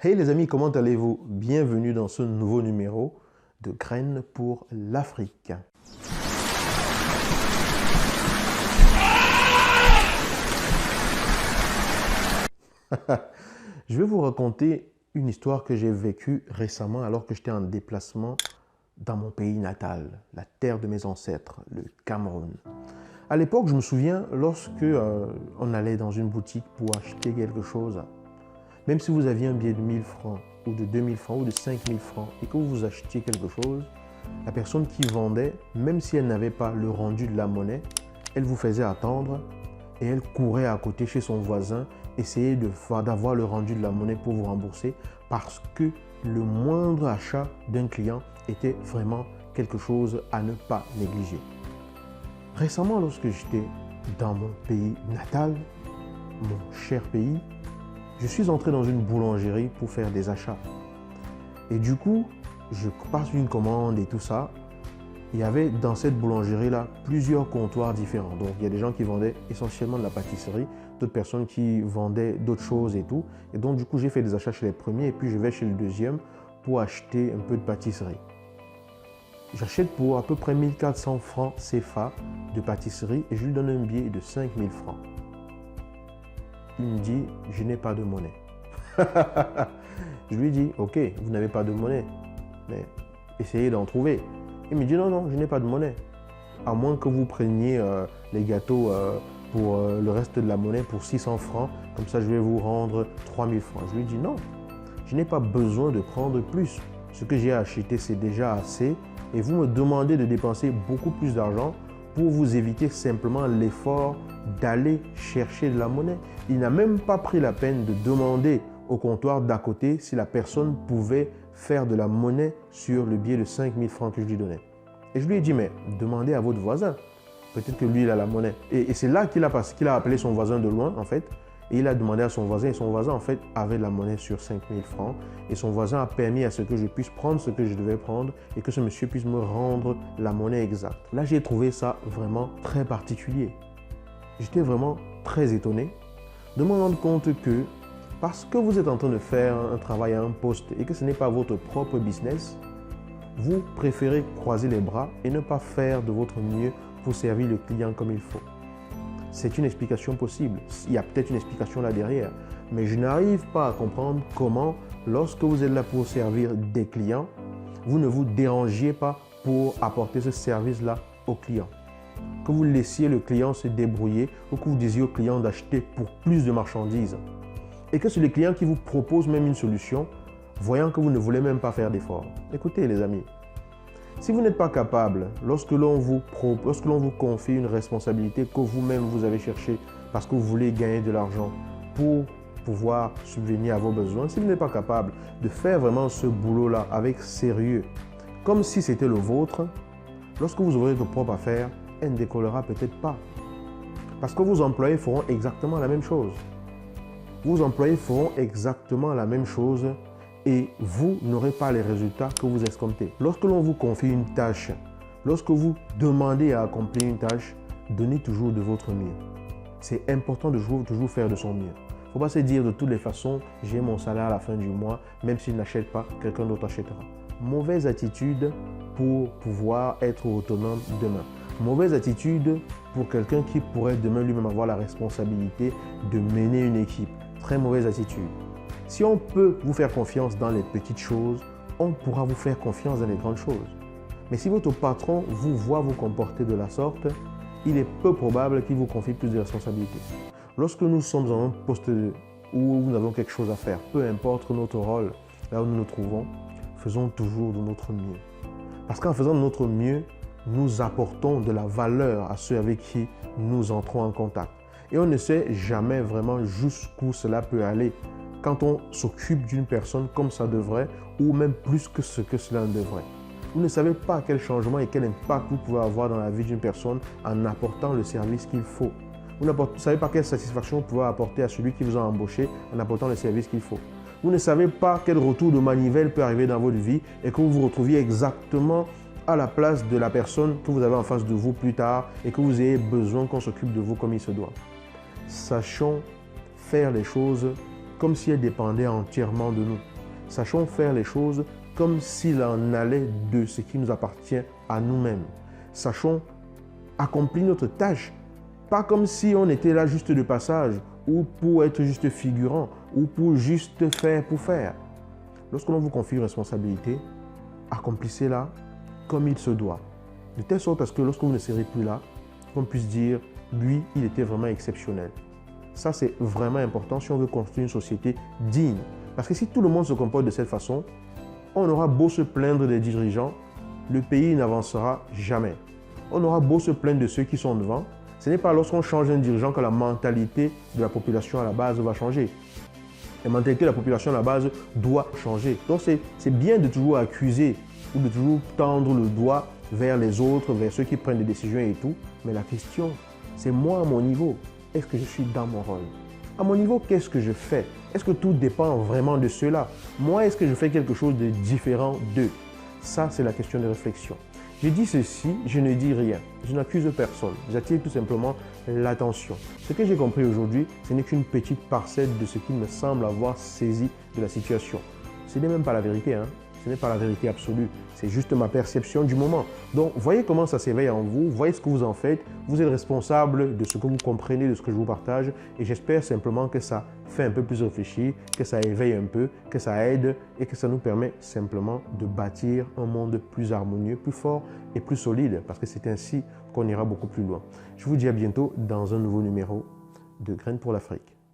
Hey les amis, comment allez-vous? Bienvenue dans ce nouveau numéro de Graines pour l'Afrique. Je vais vous raconter une histoire que j'ai vécue récemment alors que j'étais en déplacement dans mon pays natal, la terre de mes ancêtres, le Cameroun. À l'époque, je me souviens, lorsque on allait dans une boutique pour acheter quelque chose, même si vous aviez un billet de 1000 francs ou de 2000 francs ou de 5000 francs et que vous achetiez quelque chose, la personne qui vendait, même si elle n'avait pas le rendu de la monnaie, elle vous faisait attendre et elle courait à côté chez son voisin, essayer d'avoir le rendu de la monnaie pour vous rembourser parce que le moindre achat d'un client était vraiment quelque chose à ne pas négliger. Récemment, lorsque j'étais dans mon pays natal, mon cher pays, je suis entré dans une boulangerie pour faire des achats. Et du coup, je passe une commande et tout ça. Il y avait dans cette boulangerie-là plusieurs comptoirs différents. Donc, il y a des gens qui vendaient essentiellement de la pâtisserie, d'autres personnes qui vendaient d'autres choses et tout. Et donc, du coup, j'ai fait des achats chez les premiers et puis je vais chez le deuxième pour acheter un peu de pâtisserie. J'achète pour à peu près 1400 francs CFA de pâtisserie et je lui donne un billet de 5000 francs. Il me dit, je n'ai pas de monnaie. Je lui dis, ok, vous n'avez pas de monnaie, mais essayez d'en trouver. Il me dit, non, non, je n'ai pas de monnaie. À moins que vous preniez les gâteaux pour le reste de la monnaie pour 600 francs, comme ça je vais vous rendre 3000 francs. Je lui dis, non, je n'ai pas besoin de prendre plus. Ce que j'ai acheté, c'est déjà assez. Et vous me demandez de dépenser beaucoup plus d'argent pour vous éviter simplement l'effort d'aller chercher de la monnaie. Il n'a même pas pris la peine de demander au comptoir d'à côté si la personne pouvait faire de la monnaie sur le billet de 5000 francs que je lui donnais. Et je lui ai dit, mais demandez à votre voisin. Peut-être que lui, il a la monnaie. Et c'est là qu'il a appelé son voisin de loin, en fait. Et il a demandé à son voisin. Et son voisin, en fait, avait de la monnaie sur 5000 francs. Et son voisin a permis à ce que je puisse prendre ce que je devais prendre et que ce monsieur puisse me rendre la monnaie exacte. Là, j'ai trouvé ça vraiment très particulier. J'étais vraiment très étonné de me rendre compte que parce que vous êtes en train de faire un travail à un poste et que ce n'est pas votre propre business, vous préférez croiser les bras et ne pas faire de votre mieux pour servir le client comme il faut. C'est une explication possible. Il y a peut-être une explication là derrière. Mais je n'arrive pas à comprendre comment, lorsque vous êtes là pour servir des clients, vous ne vous dérangiez pas pour apporter ce service-là aux clients. Que vous laissiez le client se débrouiller ou que vous disiez au client d'acheter pour plus de marchandises. Et que c'est le client qui vous propose même une solution, voyant que vous ne voulez même pas faire d'efforts. Écoutez les amis, si vous n'êtes pas capable, lorsque l'on vous confie une responsabilité que vous-même vous avez cherché parce que vous voulez gagner de l'argent pour pouvoir subvenir à vos besoins, si vous n'êtes pas capable de faire vraiment ce boulot-là avec sérieux, comme si c'était le vôtre, lorsque vous aurez votre propre affaire, elle ne décollera peut-être pas. Parce que vos employés feront exactement la même chose. Vos employés feront exactement la même chose et vous n'aurez pas les résultats que vous escomptez. Lorsque l'on vous confie une tâche, lorsque vous demandez à accomplir une tâche, donnez toujours de votre mieux. C'est important de toujours faire de son mieux. Il ne faut pas se dire de toutes les façons, j'ai mon salaire à la fin du mois, même s'il n'achète pas, quelqu'un d'autre achètera. Mauvaise attitude pour pouvoir être autonome demain. Mauvaise attitude pour quelqu'un qui pourrait demain lui-même avoir la responsabilité de mener une équipe. Très mauvaise attitude. Si on peut vous faire confiance dans les petites choses, on pourra vous faire confiance dans les grandes choses. Mais si votre patron vous voit vous comporter de la sorte, il est peu probable qu'il vous confie plus de responsabilités. Lorsque nous sommes dans un poste où nous avons quelque chose à faire, peu importe notre rôle, là où nous nous trouvons, faisons toujours de notre mieux. Parce qu'en faisant de notre mieux, nous apportons de la valeur à ceux avec qui nous entrons en contact. Et on ne sait jamais vraiment jusqu'où cela peut aller quand on s'occupe d'une personne comme ça devrait ou même plus que ce que cela ne devrait. Vous ne savez pas quel changement et quel impact vous pouvez avoir dans la vie d'une personne en apportant le service qu'il faut. Vous ne savez pas quelle satisfaction vous pouvez apporter à celui qui vous a embauché en apportant le service qu'il faut. Vous ne savez pas quel retour de manivelle peut arriver dans votre vie et que vous vous retrouviez exactement à la place de la personne que vous avez en face de vous plus tard et que vous ayez besoin qu'on s'occupe de vous comme il se doit. Sachons faire les choses comme si elles dépendaient entièrement de nous. Sachons faire les choses comme s'il en allait de ce qui nous appartient à nous-mêmes. Sachons accomplir notre tâche, pas comme si on était là juste de passage, ou pour être juste figurant, ou pour juste faire pour faire. Lorsque l'on vous confie une responsabilité, accomplissez-la comme il se doit. De telle sorte à ce que lorsque vous ne serez plus là, qu'on puisse dire, lui, il était vraiment exceptionnel. Ça, c'est vraiment important si on veut construire une société digne. Parce que si tout le monde se comporte de cette façon, on aura beau se plaindre des dirigeants, le pays n'avancera jamais. On aura beau se plaindre de ceux qui sont devant, ce n'est pas lorsqu'on change un dirigeant que la mentalité de la population à la base va changer. La mentalité de la population à la base doit changer. Donc c'est bien de toujours accuser ou de toujours tendre le doigt vers les autres, vers ceux qui prennent des décisions et tout. Mais la question, c'est moi à mon niveau, est-ce que je suis dans mon rôle? À mon niveau, qu'est-ce que je fais? Est-ce que tout dépend vraiment de cela? Moi, est-ce que je fais quelque chose de différent d'eux? Ça, c'est la question de réflexion. Je dis ceci, je ne dis rien. Je n'accuse personne. J'attire tout simplement l'attention. Ce que j'ai compris aujourd'hui, ce n'est qu'une petite parcelle de ce qui me semble avoir saisi de la situation. Ce n'est même pas la vérité, hein? Ce n'est pas la vérité absolue. C'est juste ma perception du moment. Donc, voyez comment ça s'éveille en vous. Voyez ce que vous en faites. Vous êtes responsable de ce que vous comprenez, de ce que je vous partage. Et j'espère simplement que ça fait un peu plus réfléchir, que ça éveille un peu, que ça aide et que ça nous permet simplement de bâtir un monde plus harmonieux, plus fort et plus solide. Parce que c'est ainsi qu'on ira beaucoup plus loin. Je vous dis à bientôt dans un nouveau numéro de Graines pour l'Afrique.